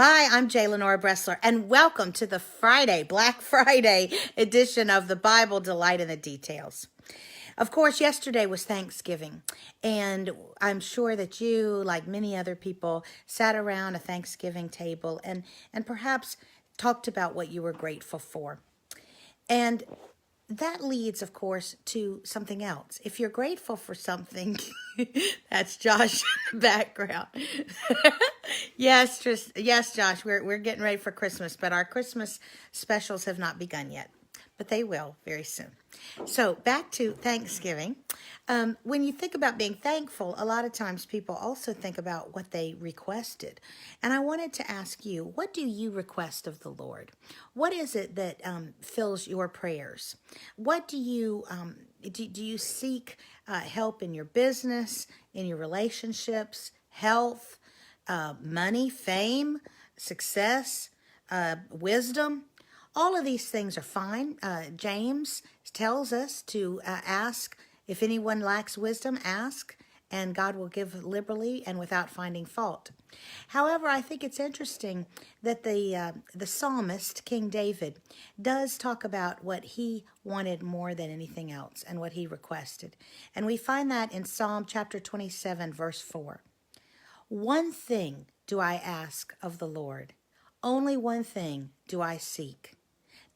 Hi, I'm Jay Lenora Bressler, and welcome to the Black Friday edition of the Bible Delight in the Details. Of course, yesterday was Thanksgiving, and I'm sure that you, like many other people, sat around a Thanksgiving table and perhaps talked about what you were grateful for. And that leads, of course, to something else. If you're grateful for something, that's Josh in the background. Yes, Josh, we're getting ready for Christmas, but our Christmas specials have not begun yet, but they will very soon. So back to Thanksgiving. When you think about being thankful, a lot of times people also think about what they requested. And I wanted to ask you, what do you request of the Lord? What is it that fills your prayers? What do you do you seek help in your business, in your relationships, health, money, fame, success, wisdom? All of these things are fine. James tells us to ask if anyone lacks wisdom, ask, and God will give liberally and without finding fault. However, I think it's interesting that the psalmist, King David, does talk about what he wanted more than anything else and what he requested. And we find that in Psalm chapter 27, verse 4. One thing do I ask of the Lord, only one thing do I seek,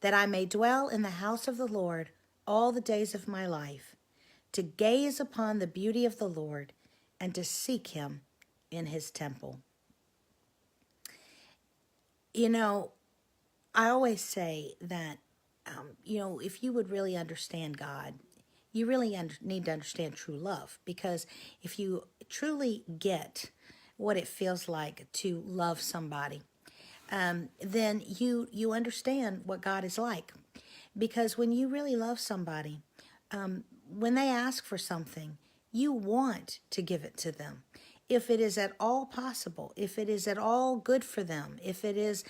that I may dwell in the house of the Lord all the days of my life, to gaze upon the beauty of the Lord and to seek him in his temple. You know, I always say that, if you would really understand God, you really need to understand true love, because if you truly get what it feels like to love somebody, then you understand what God is like. Because when you really love somebody, when they ask for something, you want to give it to them. If it is at all possible, if it is at all good for them, if it is,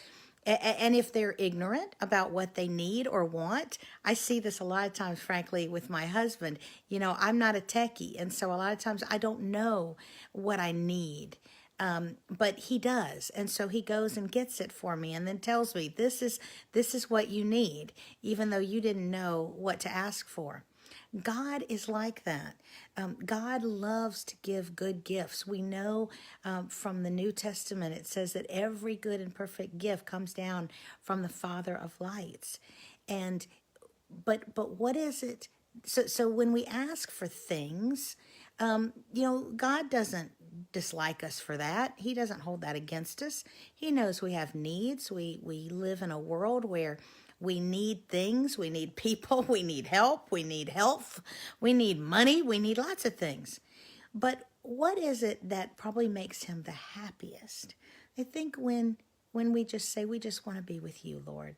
and if they're ignorant about what they need or want. I see this a lot of times, frankly, with my husband. I'm not a techie, and so a lot of times I don't know what I need. But he does, and so he goes and gets it for me, and then tells me this is what you need, even though you didn't know what to ask for. God is like that. God loves to give good gifts. We know from the New Testament, it says that every good and perfect gift comes down from the Father of lights. And but what is it? So when we ask for things, God doesn't dislike us for that. He doesn't hold that against us. He knows we have needs. We live in a world where we need things, we need people, we need help, we need health, we need money, we need lots of things. But what is it that probably makes him the happiest? I think when we just say, we just want to be with you, Lord.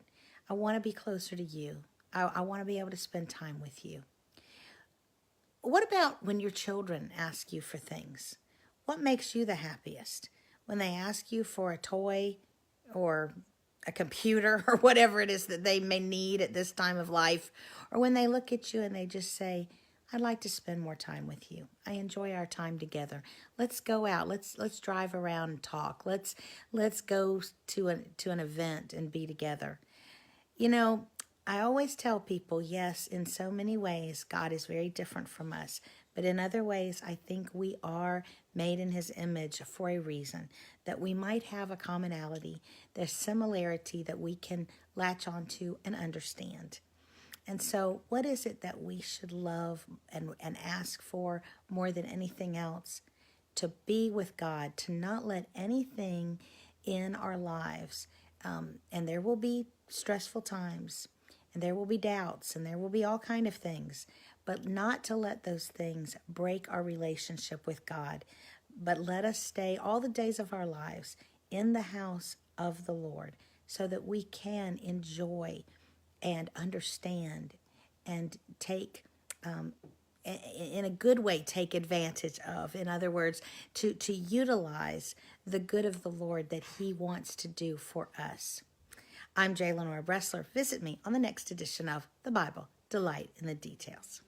I want to be closer to you. I want to be able to spend time with you. What about when your children ask you for things? What makes you the happiest? When they ask you for a toy or a computer or whatever it is that they may need at this time of life, or when they look at you and they just say, I'd like to spend more time with you. I enjoy our time together. Let's go out. Let's drive around and talk. Let's go to an event and be together. I always tell people, yes, in so many ways, God is very different from us. But in other ways, I think we are made in his image for a reason, that we might have a commonality, there's similarity that we can latch onto and understand. And so what is it that we should love and ask for more than anything else? To be with God, to not let anything in our lives, and there will be stressful times, and there will be doubts, and there will be all kind of things, but not to let those things break our relationship with God, but let us stay all the days of our lives in the house of the Lord, so that we can enjoy and understand and take, in a good way, take advantage of. In other words, to utilize the good of the Lord that he wants to do for us. I'm Jay Lenora Bressler. Visit me on the next edition of The Bible Delight in the Details.